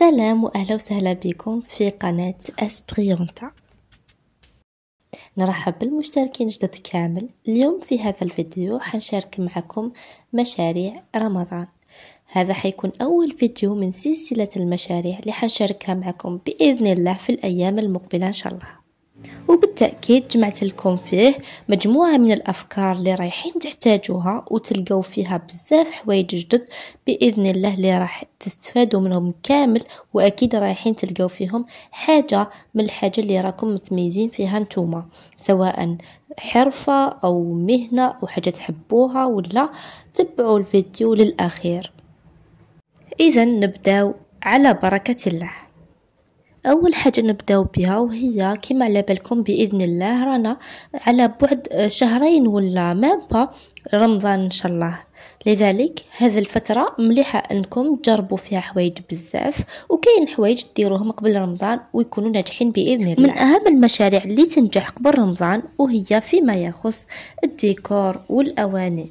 سلام واهلا وسهلا بكم في قناة اسبريونتا. نرحب بالمشتركين جدد كامل. اليوم في هذا الفيديو حنشارك معكم مشاريع رمضان. هذا حيكون اول فيديو من سلسلة المشاريع اللي حنشاركها معكم باذن الله في الايام المقبلة ان شاء الله. وبالتأكيد جمعت لكم فيه مجموعة من الأفكار اللي رايحين تحتاجوها وتلقوا فيها بزاف حوايج جدد بإذن الله اللي راح تستفادوا منهم كامل، وأكيد رايحين تلقوا فيهم حاجة من الحاجة اللي راكم متميزين فيها نتوما، سواء حرفة أو مهنة أو حاجة تحبوها، ولا تبعوا الفيديو للأخير. إذا نبداو على بركة الله. اول حاجه نبداو بها وهي كما على بالكم باذن الله رانا على بعد شهرين ولا مابا رمضان ان شاء الله، لذلك هذه الفتره مليحه انكم تجربوا فيها حوايج بزاف، وكاين حوايج ديروهم قبل رمضان ويكونوا ناجحين باذن الله. من اهم المشاريع اللي تنجح قبل رمضان وهي فيما يخص الديكور والاواني.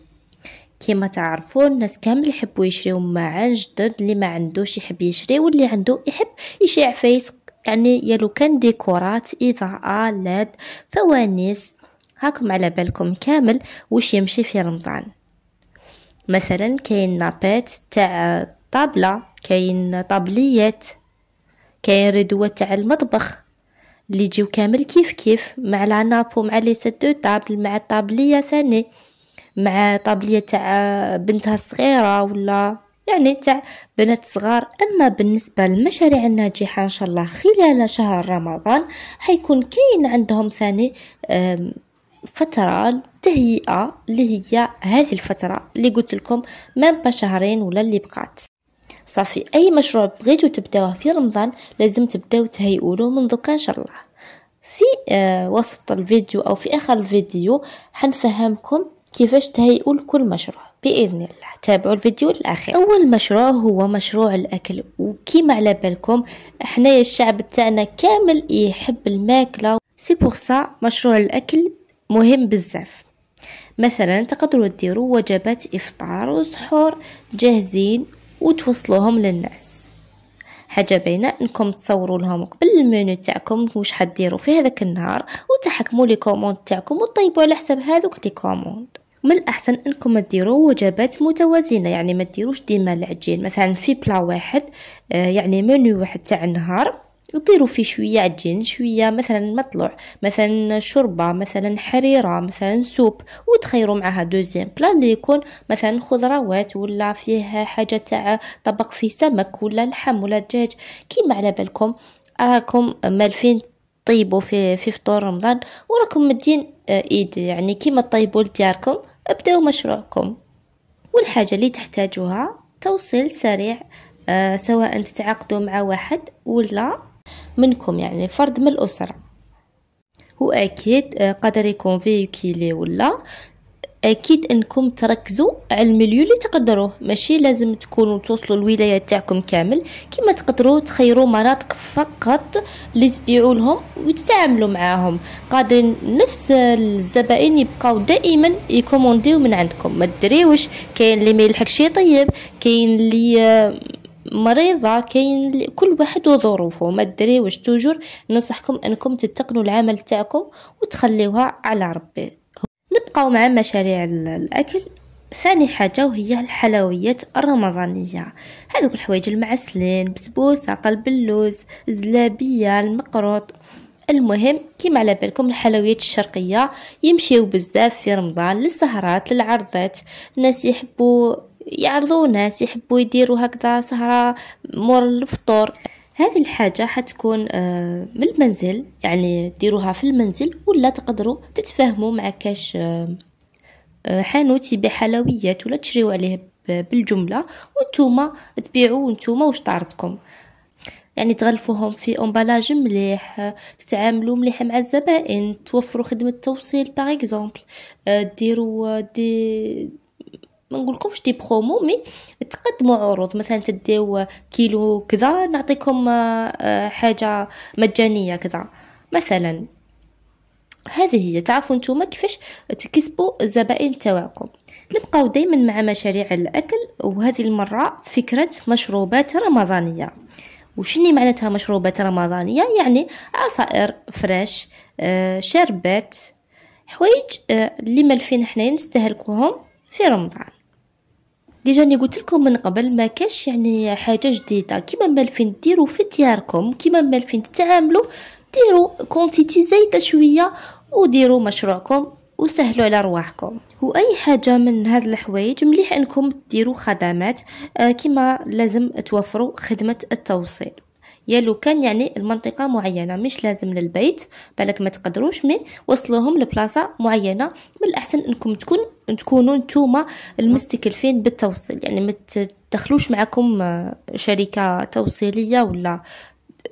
كما تعرفون الناس كامل يحبوا يشريو معان جدد، اللي ما عندوش يحب يشري، واللي عنده يحب يشري عفايس، يعني يلو كان ديكورات، اضاءة، لاد، فوانيس. هاكم على بالكم كامل وش يمشي في رمضان. مثلا كاين نابات تاع طابلة، كاين طابليات، كاين ردوات تاع المطبخ اللي يجيو كامل كيف كيف مع العناب ومع لي ست دو طابل، مع الطابلية ثاني، مع طابلية تاع بنتها الصغيرة، ولا يعني تاع بنات صغار. اما بالنسبة للمشاريع الناجحة ان شاء الله خلال شهر رمضان حيكون كاين عندهم ثاني فترة تهيئة، اللي هي هذه الفترة اللي قلت لكم ما شهرين ولا اللي بقات. صافي اي مشروع بغيتو تبداوه في رمضان لازم تبداو تهيئوا له منذ كان ان شاء الله. في وصف الفيديو او في اخر الفيديو حنفهمكم كيفاش تهيئوا لكل مشروع باذن الله. تابعوا الفيديو للاخر. اول مشروع هو مشروع الاكل، وكيما على بالكم حنايا الشعب تاعنا كامل يحب الماكله، سي بور سا مشروع الاكل مهم بزاف. مثلا تقدروا ديروا وجبات افطار وسحور جاهزين وتوصلوهم للناس. حاجه باينه انكم تصوروا لهم قبل المنيو تاعكم واش حديروا في هذاك النهار، وتحكموا لي كوموند تاعكم وطيبوا على حساب هذوك لي كوموند. من الاحسن انكم ديروا وجبات متوازنه، يعني ما ديروش ديما العجين. مثلا في بلا واحد يعني منيو واحد تاع النهار ديروا فيه شويه عجين، شويه مثلا مطلوع، مثلا شوربه، مثلا حريره، مثلا سوب، وتخيروا معها دوزيام بلا اللي يكون مثلا خضروات، ولا فيه حاجه تاع طبق فيه سمك ولا لحم ولا دجاج. كيما على بالكم راكم مالفين طيبوا في فطور رمضان وراكم مدين ايد، يعني كيما طيبوا لدياركم ابداو مشروعكم. والحاجه اللي تحتاجوها توصيل سريع، سواء تتعاقدوا مع واحد ولا منكم، يعني فرد من الأسرة. وأكيد قدر يكون فيكيلي، ولا أكيد أنكم تركزوا على المليو اللي تقدروه، ماشي لازم تكونوا توصلوا الولايات تاعكم كامل. كما تقدروا تخيروا مناطق فقط اللي تبيعوا لهم وتتعاملوا معاهم، قادرين نفس الزبائن يبقاو دائما يكومونديو من عندكم. ما تدريوش كاين اللي ما يلحقش يطيب، كاين اللي مريضة، كاين كل واحد وظروفه. ما تدريوش، توجور ننصحكم انكم تتقنوا العمل تاعكم وتخليوها على ربي. نبقاو مع مشاريع الاكل. ثاني حاجة وهي الحلويات الرمضانية، هذوك الحوايج المعسلين، بسبوسة، قلب اللوز، الزلابية، المقروط. المهم كيما على بالكم الحلويات الشرقية يمشيو بزاف في رمضان، للسهرات، للعرضات. الناس يحبوا يعرضوا، ناس يحبوا يديروا هكذا سهرة مور الفطور. هذه الحاجة حتكون من المنزل، يعني ديروها في المنزل، ولا تقدروا تتفاهموا مع كاش حانوت يبيع حلويات ولا تشريوا عليه بالجملة، وانتوما تبيعوا وانتوما وش طارتكم، يعني تغلفوهم في امبالاج مليح، تتعاملوا مليح مع الزبائن، توفروا خدمة توصيل باغ اكزومبل، ديروا ما نقولكمش دي برومو، مي تقدموا عروض. مثلا تديو كيلو كذا نعطيكم حاجة مجانية كذا مثلا. هذه هي، تعرفوا نتوما كيفاش تكسبوا الزبائن تاعكم. نبقاو دايما مع مشاريع الاكل، وهذه المرة فكرة مشروبات رمضانية. وشني معناتها مشروبات رمضانية؟ يعني عصائر فريش، شربات، حوايج اللي مالفين حنا نستهلكوهم في رمضان. ديجا اللي قلت لكم من قبل ما كاش يعني حاجه جديده، كيما مالفين ديروا في دياركم، كيما مالفين تتعاملوا ديروا كونتيتي زايده شويه وديروا مشروعكم وسهلوا على رواحكم. واي حاجه من هاد الحوايج مليح انكم ديروا خدمات، كيما لازم توفروا خدمه التوصيل، يا لو كان يعني المنطقه معينه، مش لازم للبيت بالك ما تقدروش، مي وصلوهم لبلاصه معينه. من الاحسن انكم تكونوا نتوما المستكلفين بالتوصيل، يعني ما تدخلوش معكم شركه توصيليه ولا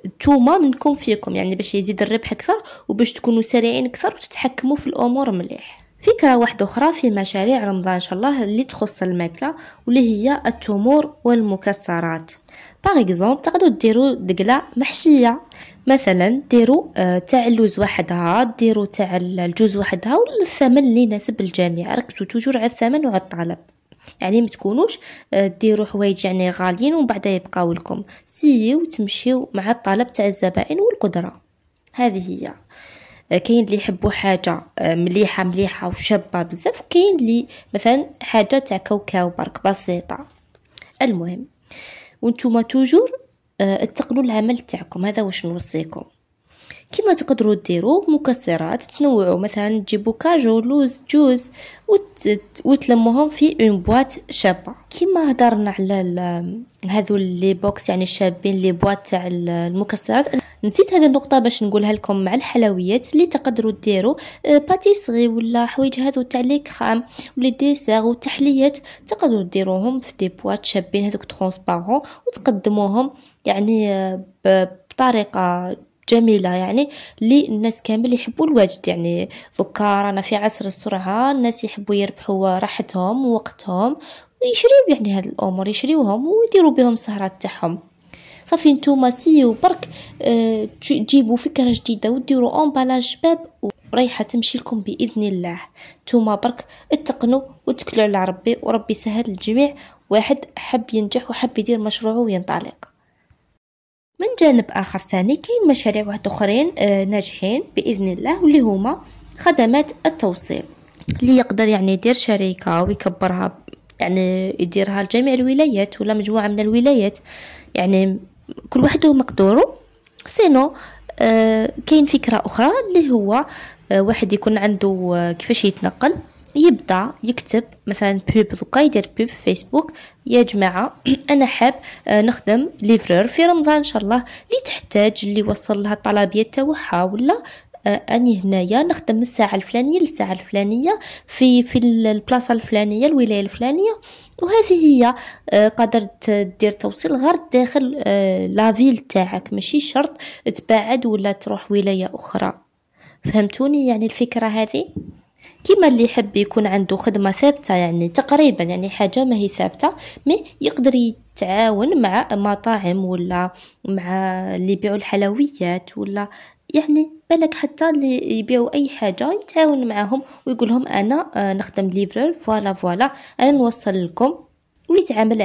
نتوما منكم فيكم، يعني باش يزيد الربح اكثر وباش تكونوا سريعين اكثر وتتحكموا في الامور مليح. فكره واحده اخرى في مشاريع رمضان ان شاء الله اللي تخص الماكله، واللي هي التمور والمكسرات. باغ اكزومبل تقدروا ديروا دقله محشيه، مثلا ديروا تاع اللوز وحدها، ديروا تاع الجوز وحدها، والثمن اللي يناسب الجميع. ركزوا توجور على الثمن وعلى الطلب، يعني ما تكونوش ديروا حوايج يعني غاليين ومن بعد يبقاو لكم، سيو تمشيو مع الطلب تاع الزبائن والقدره. هذه هي. كاين اللي يحبوا حاجه مليحه وشابه بزاف، كاين اللي مثلا حاجه تاع كاوكاو برك بسيطه. المهم وانتوما توجور اتقنوا العمل تاعكم، هذا واش نوصيكم. كيما تقدروا ديروا مكسرات، تنوعوا مثلا تجيبوا كاجو، لوز، جوز وتلموهم في اون بواط شابه. كيما هضرنا على هذو لي بوكس يعني الشابين لي بواط تاع المكسرات، نسيت هذه النقطه باش نقولها لكم مع الحلويات اللي تقدروا ديروا باتيسري ولا حوايج هذو تاع لي كرام ولي ديسير وتحليات، تقدروا ديروهم في دي بواط شابين هذوك ترونسبارون وتقدموهم يعني بطريقه جميلة، يعني للناس كامل يحبوا الواجد. يعني ذكا رانا في عصر السرعة، الناس يحبوا يربحوا راحتهم ووقتهم ويشريوا يعني هاد الامور، يشريوهم ويديروا بهم سهرات تاعهم. صافي نتوما سيو برك تجيبوا فكرة جديدة وديروا امبالاج باب وريحة تمشي لكم باذن الله. نتوما برك اتقنوا وتكلوا على ربي، وربي سهل الجميع. واحد حب ينجح وحب يدير مشروعه وينطلق. من جانب آخر ثاني كاين مشاريع واحد أخرين ناجحين بإذن الله، واللي هما خدمات التوصيل، اللي يقدر يعني يدير شركة ويكبرها، يعني يديرها لجميع الولايات ولا مجموعة من الولايات، يعني كل واحد مقدوره. سينو كاين فكرة أخرى اللي هو واحد يكون عنده كيفاش يتنقل، يبدا يكتب مثلا بوب، دوكا يدير بوب في فيسبوك: يا جماعه انا حاب نخدم ليفرور في رمضان ان شاء الله، اللي تحتاج اللي يوصل لها الطلبيات تاعها، ولا اني هنايا نخدم من الساعه الفلانيه للساعه الفلانيه في البلاصه الفلانيه الولايه الفلانيه. وهذه هي قدرت دير توصيل غير داخل لافيل تاعك، ماشي شرط تبعد ولا تروح ولايه اخرى. فهمتوني يعني الفكره هذه؟ كيما اللي يحب يكون عنده خدمة ثابتة، يعني تقريبا يعني حاجة ما هي ثابتة، مي يقدر يتعاون مع مطاعم ولا مع اللي يبيعوا الحلويات، ولا يعني بالك حتى اللي يبيعوا أي حاجة يتعاون معهم ويقولهم أنا نخدم ليفرر، فوالا أنا نوصل لكم، ويتعامل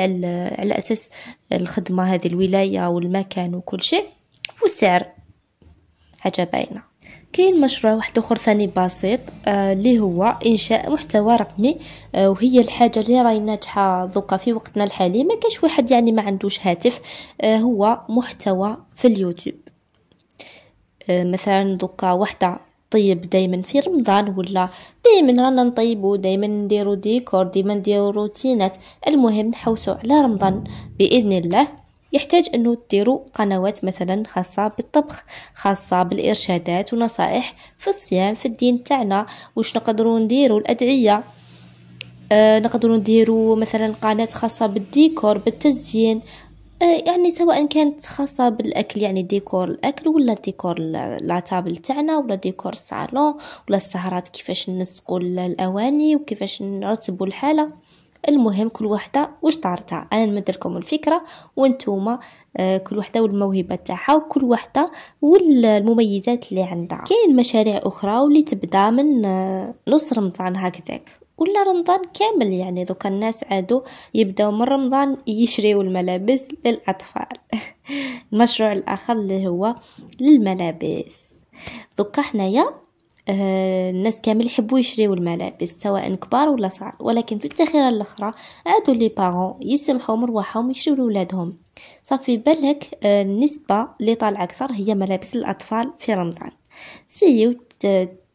على أساس الخدمة هذه الولاية والمكان وكل شيء والسعر، حاجة باينة. كاين مشروع واحد اخر ثاني بسيط اللي هو انشاء محتوى رقمي، وهي الحاجه اللي راهي ناجحه دوكا في وقتنا الحالي. ما كاش واحد يعني ما عندوش هاتف، هو محتوى في اليوتيوب. مثلا دوكا وحده طيب دايما في رمضان، ولا دايما رانا نطيبوا، دايما نديروا ديكور، دايما نديروا روتينات، المهم نحوسوا على رمضان باذن الله. يحتاج انه ديروا قنوات مثلا خاصة بالطبخ، خاصة بالارشادات ونصائح في الصيام في الدين تاعنا، واش نقدروا نديروا الادعية، نقدروا نديروا مثلا قناة خاصة بالديكور بالتزيين، يعني سواء كانت خاصة بالأكل، يعني ديكور الأكل، ولا ديكور لاطابل تاعنا، ولا ديكور الصالون، ولا السهرات كيفاش نسقوا الأواني وكيفاش نرتبوا الحالة. المهم كل واحدة واش طارتها، أنا نمد لكم الفكرة وانتوما كل واحدة والموهبة تاعها، وكل واحدة والمميزات اللي عندها. كاين مشاريع أخرى واللي تبدا من نص رمضان هكذاك، ولا رمضان كامل. يعني دوكا الناس عادوا يبداو من رمضان يشريوا الملابس للأطفال. المشروع الآخر اللي هو للملابس. دوكا حنايا الناس كامل يحبوا يشريوا الملابس سواء كبار ولا صغار، ولكن في التخيره الاخرى عادوا لي بارون يسمحوا مروحهم يشريوا لولادهم. صافي بالك النسبه اللي طالعه اكثر هي ملابس الاطفال في رمضان. سيو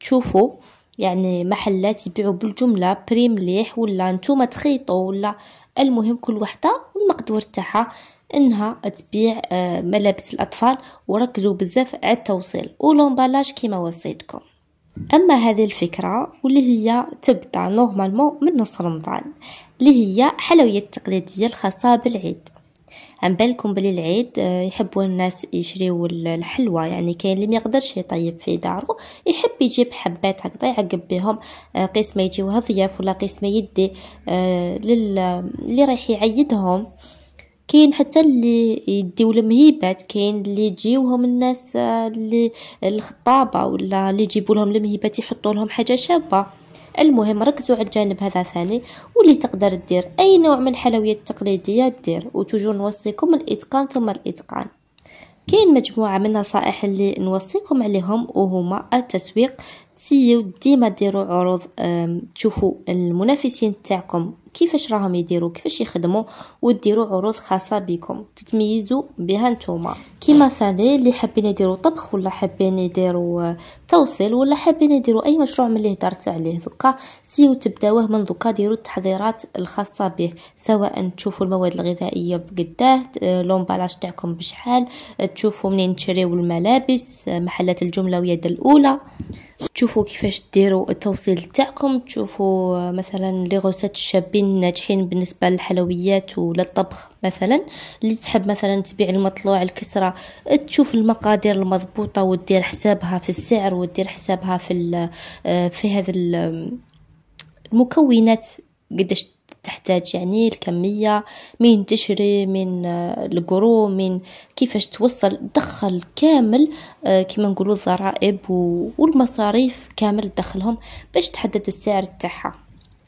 تشوفوا يعني محلات يبيعوا بالجمله بري مليح، ولا نتوما تخيطوا، ولا المهم كل وحده والمقدور تاعها انها تبيع ملابس الاطفال. وركزوا بزاف على التوصيل ولومبالاج كيما وصيتكم. اما هذه الفكره واللي هي تبدا نورمالمون من نص رمضان، اللي هي حلويات التقليديه الخاصه بالعيد. عن بالكم بلي العيد يحبوا الناس يشريوا الحلوى، يعني كاين اللي ما يقدرش يطيب في داره يحب يجيب حبات هكذا يعقب بهم قيس ما يجيوها ضياف، ولا قيس ما يدي اللي رايح يعيدهم. كاين حتى اللي يديو المهيبات، كاين اللي يجيوهم الناس اللي الخطابه ولا اللي يجيبوا لهم المهيبات يحطوا لهم حاجه شابه. المهم ركزوا على الجانب هذا ثاني، واللي تقدر دير اي نوع من الحلويات التقليديه دير، وتوجور نوصيكم الاتقان ثم الاتقان. كاين مجموعه من النصائح اللي نوصيكم عليهم وهما التسويق. سيو ديما ديروا عروض، تشوفوا المنافسين تاعكم كيفاش راهم يديروا كيفاش يخدموا، وديروا عروض خاصه بكم تتميزوا بها نتوما. كيما ثاني اللي حابين يديروا طبخ، ولا حابين يديروا توصيل، ولا حابين يديروا اي مشروع من اللي هدرت عليه دوكا، سيو تبداوه من دوكا. ديروا التحضيرات الخاصه به، سواء تشوفوا المواد الغذائيه بقداه، لومبالاج تاعكم بشحال، تشوفوا منين تشريوا الملابس، محلات الجمله ويد الاولى، تشوفوا كيفاش ديروا التوصيل تاعكم، تشوفوا مثلا لي غوسات الشابين الناجحين بالنسبه للحلويات ولا الطبخ. مثلا اللي تحب مثلا تبيع المطلوع الكسره، تشوف المقادير المضبوطه ودير حسابها في السعر، ودير حسابها في هذا المكونات قداش تحتاج، يعني الكمية، من تشري، من القرو، من كيفاش توصل، دخل كامل كما نقولوا الضرائب والمصاريف كامل دخلهم باش تحدد السعر تاعها.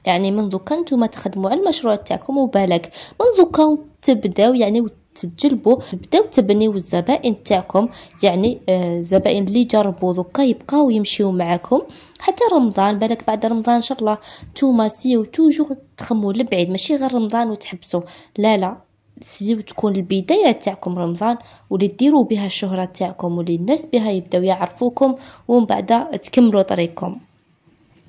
يعني منذ كنتوا ما تخدموا على المشروع تاعكم، وبالك منذ كنتوا تبداو يعني تجلبوا تبداو تبنيو الزبائن تاعكم، يعني زبائن اللي جربوا دوكا يبقاو يمشيو معاكم حتى رمضان. بالك بعد رمضان ان شاء الله نتوما سيو توجور تخموا لبعيد، ماشي غير رمضان وتحبسوا، لا سيو تكون البدايه تاعكم رمضان، واللي ديروا بها الشهره تاعكم، واللي الناس بها يبداو يعرفوكم، ومن بعد تكملوا طريقكم.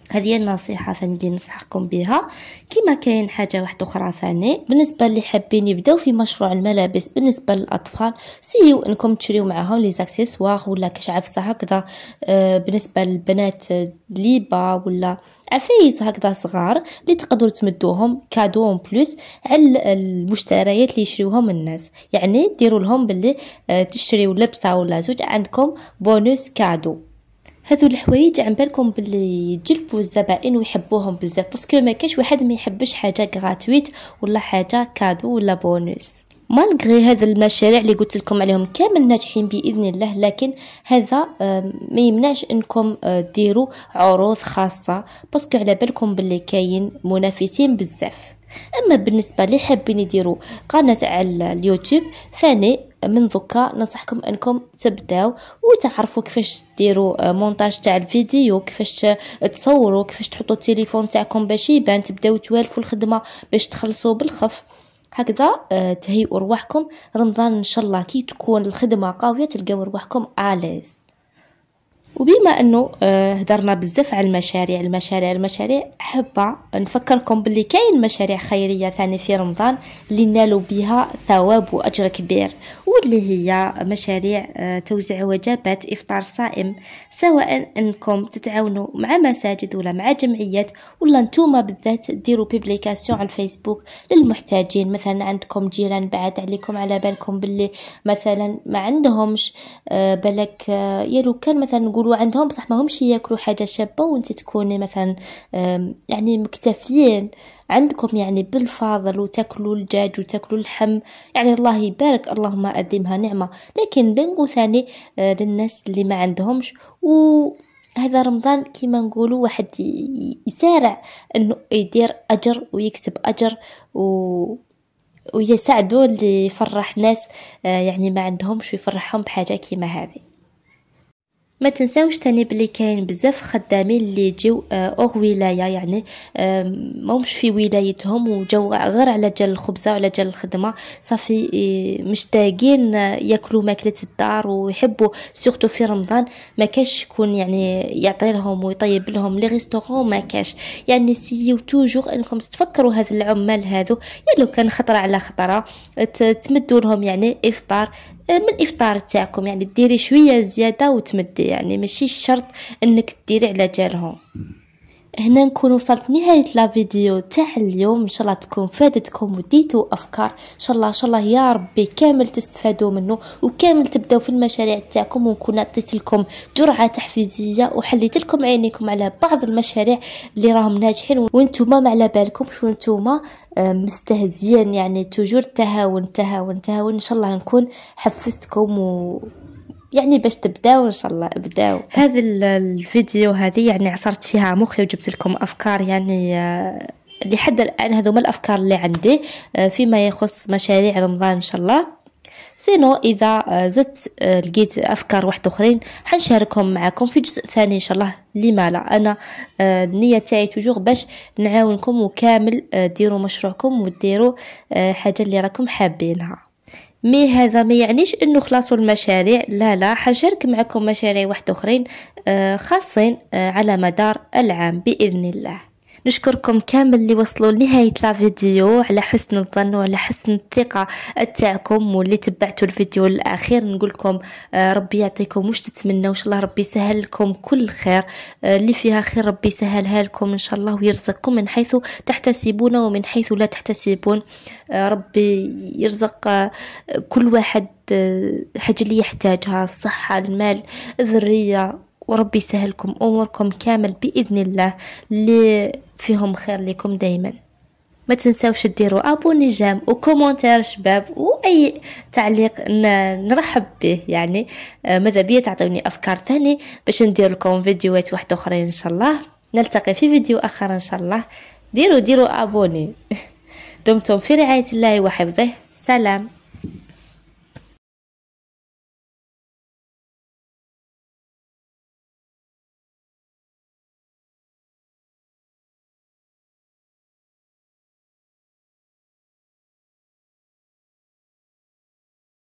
هذه النصيحة ثاني اللي ننصحكم بها. كما كاين حاجة واحدة أخرى ثاني بالنسبة اللي حابين يبداو في مشروع الملابس بالنسبة للأطفال، سيو أنكم تشريو معهم لي زاكسيسوار ولا كشعفسة هكذا. بالنسبة للبنات ليبا ولا عفايس هكذا صغار اللي تقدروا تمدوهم كادو اون بلوس على المشتريات اللي يشريوهم الناس. يعني ديروا لهم باللي تشريو لبسة ولا زوج عندكم بونوس كادو. هذو الحوايج عن بالكم باللي يجلبوا الزبائن ويحبوهم بزاف، باسكو ما كاش واحد ما يحبش حاجه غراتويت ولا حاجه كادو ولا بونوس. مالغري هذا المشاريع اللي قلت لكم عليهم كامل ناجحين باذن الله، لكن هذا ما يمنعش انكم ديروا عروض خاصه، باسكو على بالكم باللي كاين منافسين بزاف. اما بالنسبه لي حابين يديروا قناه على اليوتيوب ثاني، من ذكا نصحكم انكم تبداو وتعرفوا كيفاش ديروا مونتاج تاع الفيديو، كيفاش تصوروا، كيفاش تحطوا التليفون تاعكم باش يبان، تبداو توالفوا الخدمه باش تخلصوا بالخف هكذا. تهيئوا رواحكم رمضان ان شاء الله كي تكون الخدمه قويه تلقاو رواحكم آليز. وبما انه هدرنا بزاف على المشاريع حابه نفكركم باللي كاين مشاريع خيريه ثاني في رمضان اللي نالوا بها ثواب واجر كبير، واللي هي مشاريع توزيع وجبات افطار صائم، سواء انكم تتعاونوا مع مساجد ولا مع جمعيات، ولا نتوما بالذات ديروا بيبليكاسيون على الفيسبوك للمحتاجين. مثلا عندكم جيران بعاد عليكم، على بالكم باللي مثلا ما عندهمش بالك يلو كان مثلا نقولوا عندهم بصح ما همش ياكلوا حاجه شابه، وانت تكوني مثلا يعني مكتفيين عندكم يعني بالفاضل وتاكلوا الدجاج وتاكلوا اللحم، يعني الله يبارك، اللهم أديمها نعمه. لكن دنقو ثاني للناس اللي ما عندهمش هذا رمضان كيما نقولوا واحد يسارع انه يدير اجر ويكسب اجر ويساعدوا اللي يفرح ناس يعني ما عندهمش ويفرحهم بحاجه كيما هذه. ما تنساوش تاني بلي كاين بزاف خدامين اللي يجيو اوغ ولايه، يعني ماهمش في ولايتهم وجو غير على جال الخبزه وعلى جال الخدمه، صافي مشتاقين ياكلوا ماكله الدار ويحبوا سورتو في رمضان ما كاش شكون يعني يعطي لهم ويطيب لهم لي ريستورون، ما كاش. يعني سيو توجور انكم تفكروا هذا العمال هذو، يعني لو كان خطره على خطره تمدوا لهم يعني افطار من افطار تاعكم، يعني ديري شويه زياده وتمدي، يعني ماشي شرط انك ديري على جالهم. هنا نكون وصلت نهايه لا فيديو تاع اليوم، ان شاء الله تكون فادتكم وديتوا افكار، ان شاء الله يا ربي كامل تستفادوا منه وكامل تبداو في المشاريع تاعكم، ونكون عطيت لكم جرعه تحفيزيه وحليت لكم عينيكم على بعض المشاريع اللي راهم ناجحين وانتم ما على بالكم شو انتم مستهزئين، يعني توجور تهاون تهاون تهاون. ان شاء الله نكون حفزتكم يعني باش تبداو ان شاء الله ابداو. هذا الفيديو هذه يعني عصرت فيها مخي وجبت لكم افكار، يعني لحد الان هذوما الافكار اللي عندي فيما يخص مشاريع رمضان ان شاء الله. سينو اذا زدت لقيت افكار واحد اخرين حنشاركهم معكم في جزء ثاني ان شاء الله. لما لا، انا النيه تاعي توجور باش نعاونكم وكامل ديروا مشروعكم وديروا حاجه اللي راكم حابينها. هذا ما يعنيش انه خلاصوا المشاريع، لا حنشارك معكم مشاريع واحد اخرين خاصين على مدار العام باذن الله. نشكركم كامل اللي وصلوا لنهاية لا فيديو على حسن الظن وعلى حسن الثقة تاعكم، واللي تبعتوا الفيديو الأخير نقولكم ربي يعطيكم وش تتمنوا، وإن شاء الله ربي يسهل لكم كل خير، اللي فيها خير ربي يسهلها لكم إن شاء الله، ويرزقكم من حيث تحتسبون ومن حيث لا تحتسبون. ربي يرزق كل واحد حاجة اللي يحتاجها، الصحة، المال، الذرية، وربي يسهلكم أموركم كامل بإذن الله اللي فيهم خير لكم دايما. ما تنساوش ديروا ابوني جام وكومنتير شباب، واي تعليق نرحب به، يعني ماذا بيا تعطوني افكار ثاني باش ندير لكم فيديوهات واحده اخرين ان شاء الله. نلتقي في فيديو اخر ان شاء الله. ديروا ابوني. دمتم في رعايه الله وحفظه. سلام.